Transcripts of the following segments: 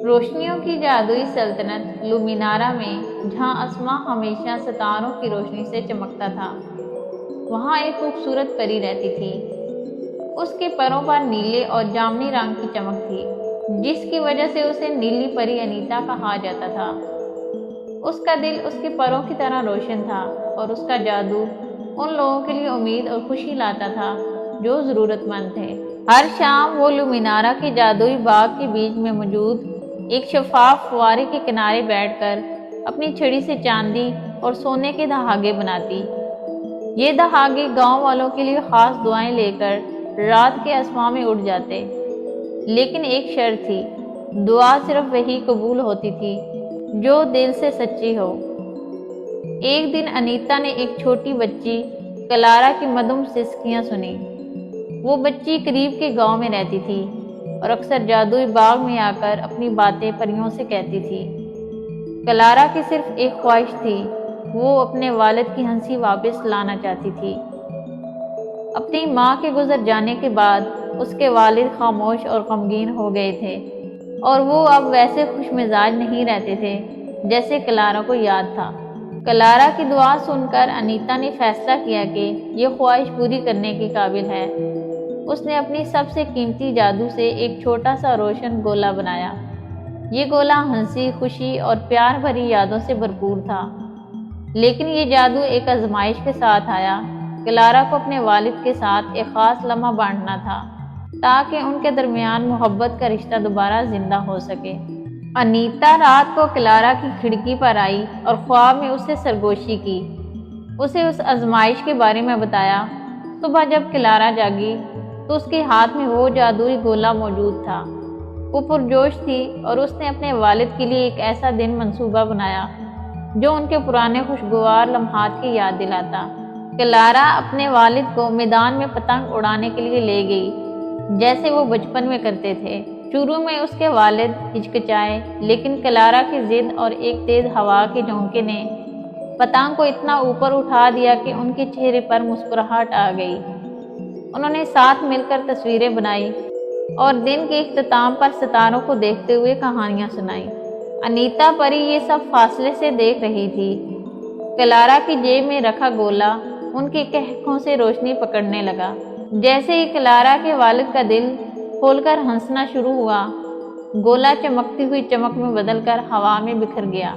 روشنیوں کی جادوئی سلطنت لومینارا میں جہاں اسما ہمیشہ ستاروں کی روشنی سے چمکتا تھا، وہاں ایک خوبصورت پری رہتی تھی۔ اس کے پروں پر نیلے اور جامنی رنگ کی چمک تھی، جس کی وجہ سے اسے نیلی پری انیتا کہا جاتا تھا۔ اس کا دل اس کے پروں کی طرح روشن تھا اور اس کا جادو ان لوگوں کے لیے امید اور خوشی لاتا تھا جو ضرورت مند تھے۔ ہر شام وہ لومینارا کے جادوئی باغ کے بیچ میں موجود ایک شفاف فوارے کے کنارے بیٹھ کر اپنی چھڑی سے چاندی اور سونے کے دھاگے بناتی۔ یہ دھاگے گاؤں والوں کے لیے خاص دعائیں لے کر رات کے آسمان میں اڑ جاتے، لیکن ایک شرط تھی، دعا صرف وہی قبول ہوتی تھی جو دل سے سچی ہو۔ ایک دن انیتا نے ایک چھوٹی بچی کلارا کی مدھم سسکیاں سنی۔ وہ بچی قریب کے گاؤں میں رہتی تھی اور اکثر جادوئی باغ میں آ کر اپنی باتیں پریوں سے کہتی تھی۔ کلارا کی صرف ایک خواہش تھی، وہ اپنے والد کی ہنسی واپس لانا چاہتی تھی۔ اپنی ماں کے گزر جانے کے بعد اس کے والد خاموش اور غمگین ہو گئے تھے، اور وہ اب ویسے خوش مزاج نہیں رہتے تھے جیسے کلارا کو یاد تھا۔ کلارا کی دعا سن کر انیتا نے فیصلہ کیا کہ یہ خواہش پوری کرنے کے قابل ہے۔ اس نے اپنی سب سے قیمتی جادو سے ایک چھوٹا سا روشن گولا بنایا۔ یہ گولا ہنسی، خوشی اور پیار بھری یادوں سے بھرپور تھا، لیکن یہ جادو ایک آزمائش کے ساتھ آیا۔ کلارا کو اپنے والد کے ساتھ ایک خاص لمحہ بانٹنا تھا تاکہ ان کے درمیان محبت کا رشتہ دوبارہ زندہ ہو سکے۔ انیتا رات کو کلارا کی کھڑکی پر آئی اور خواب میں اسے سرگوشی کی، اسے اس آزمائش کے بارے میں بتایا۔ صبح جب کلارا جاگی تو اس کے ہاتھ میں وہ جادوئی گولا موجود تھا۔ وہ پرجوش تھی اور اس نے اپنے والد کے لیے ایک ایسا دن منصوبہ بنایا جو ان کے پرانے خوشگوار لمحات کی یاد دلاتا۔ کلارا اپنے والد کو میدان میں پتنگ اڑانے کے لیے لے گئی، جیسے وہ بچپن میں کرتے تھے۔ شروع میں اس کے والد ہچکچائے، لیکن کلارا کی ضد اور ایک تیز ہوا کے جھونکے نے پتنگ کو اتنا اوپر اٹھا دیا کہ ان کے چہرے پر مسکراہٹ آ گئی۔ انہوں نے ساتھ مل کر تصویریں بنائی اور دن کے اختتام پر ستاروں کو دیکھتے ہوئے کہانیاں سنائیں۔ انیتا پری یہ سب فاصلے سے دیکھ رہی تھی۔ کلارا کی جیب میں رکھا گولا ان کی کہکوں سے روشنی پکڑنے لگا۔ جیسے ہی کلارا کے والد کا دل کھول کر ہنسنا شروع ہوا، گولا چمکتی ہوئی چمک میں بدل کر ہوا میں بکھر گیا۔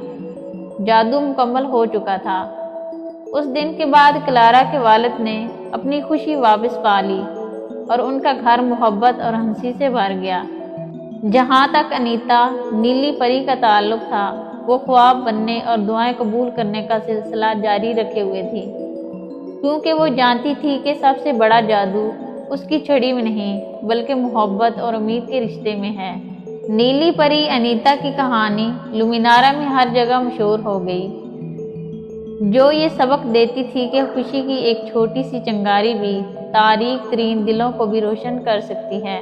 جادو مکمل ہو چکا تھا۔ اس دن کے بعد کلارا کے والد نے اپنی خوشی واپس پا لی اور ان کا گھر محبت اور ہنسی سے بھر گیا۔ جہاں تک انیتا نیلی پری کا تعلق تھا، وہ خواب بننے اور دعائیں قبول کرنے کا سلسلہ جاری رکھے ہوئے تھی، کیونکہ وہ جانتی تھی کہ سب سے بڑا جادو اس کی چھڑی میں نہیں بلکہ محبت اور امید کے رشتے میں ہے۔ نیلی پری انیتا کی کہانی لومینارا میں ہر جگہ مشہور ہو گئی، جو یہ سبق دیتی تھی کہ خوشی کی ایک چھوٹی سی چنگاری بھی تاریک ترین دلوں کو بھی روشن کر سکتی ہے۔